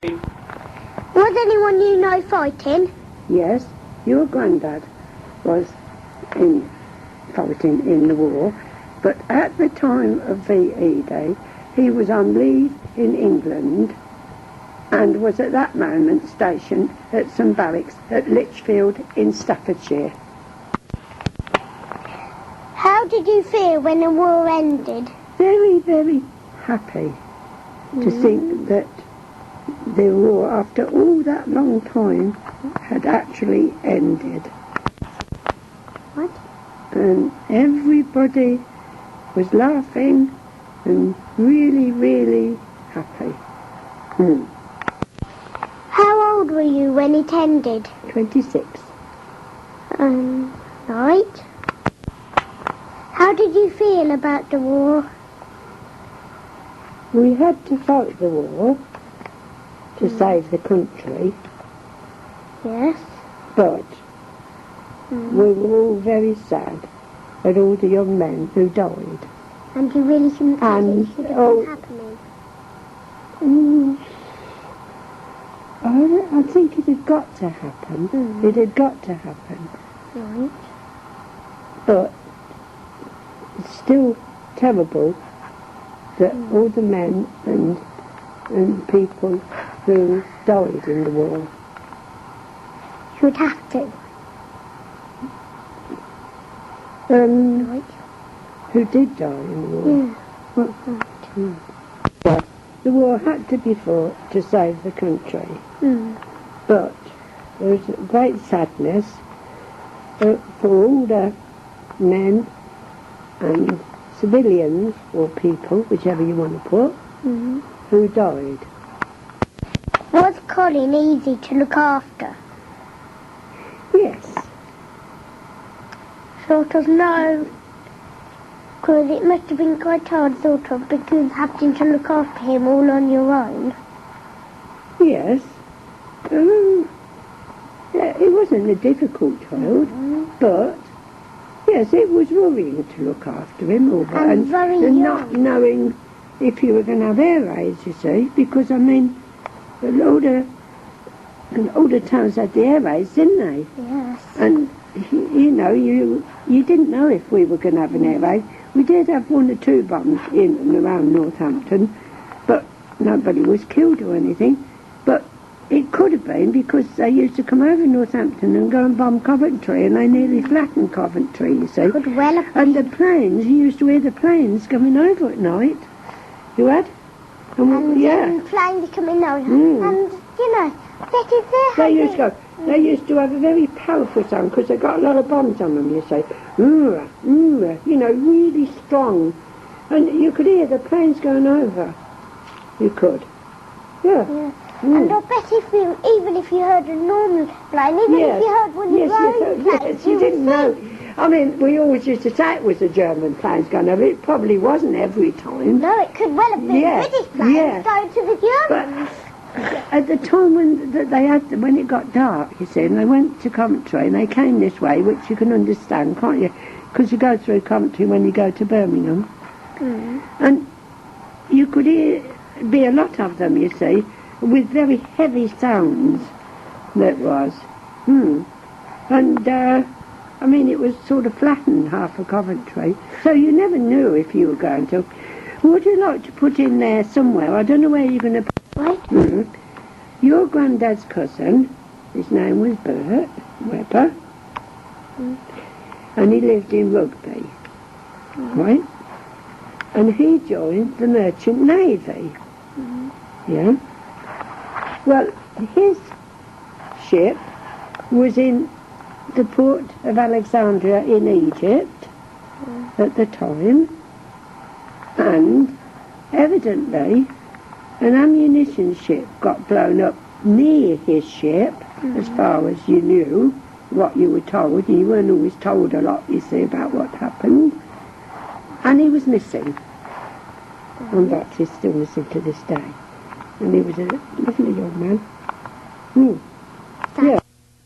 Was anyone you know fighting? Yes, your granddad was fighting in the war, but at the time of VE Day, he was on leave in England and was at that moment stationed at some barracks at Lichfield in Staffordshire. How did you feel when the war ended? Very, very happy to think that the war, after all that long time, had actually ended. What? And everybody was laughing and really, really happy. How old were you when it ended? 26. Right. How did you feel about the war? We had to fight the war to save the country, Yes. but we were all very sad at all the young men who died. And you really think that it should have been happening? I think it had got to happen. It had got to happen. Right. But it's still terrible that all the men and people who died in the war. You would have to. Right. Who did die in the war. Yeah. But the war had to be fought to save the country. But there was great sadness for all the men and civilians, or people, whichever you want to put, who died. Was Colin easy to look after? Yes. Sort of no. Because it must have been quite hard, sort of, because having to look after him all on your own. Yes. Yeah, he wasn't a difficult child, but yes, it was worrying to look after him all And very young. not knowing if you were going to have air raids, you see, because I mean, all the towns had the air raids, didn't they? Yes. And you know, you didn't know if we were going to have an air raid. We did have 1 or 2 bombs in and around Northampton, but nobody was killed or anything. But it could have been because they used to come over Northampton and go and bomb Coventry, and they nearly flattened Coventry, you see. Could well have And the planes, you used to hear the planes coming over at night. You had? And planes coming over. And, you know, that is their They used to have a very powerful sound because they got a lot of bombs on them, you say. You know, really strong. And you could hear the planes going over. You could. Yeah. And I bet even if you heard a normal plane, if you heard one of your own planes, you didn't know. I mean, we always used to say it was the German planes going over. It probably wasn't every time. No, it could well have been British planes going to the Germans. But at the time when it got dark, you see, and they went to Coventry, and they came this way, which you can understand, can't you? Because you go through Coventry when you go to Birmingham. And you could be a lot of them, you see, with very heavy sounds, that was. And, I mean, it was sort of flattened, half of Coventry, so you never knew if you were going to. Would you like to put in there somewhere? I don't know where you're going to put it. Your granddad's cousin, his name was Bert Webber, and he lived in Rugby, right? And he joined the Merchant Navy. Yeah? Well, his ship was in the port of Alexandria in Egypt at the time, and evidently an ammunition ship got blown up near his ship, as far as you knew, what you were told. You weren't always told a lot, you see, about what happened. And he was missing. And that is still missing to this day. And he was a lovely young man. Yeah.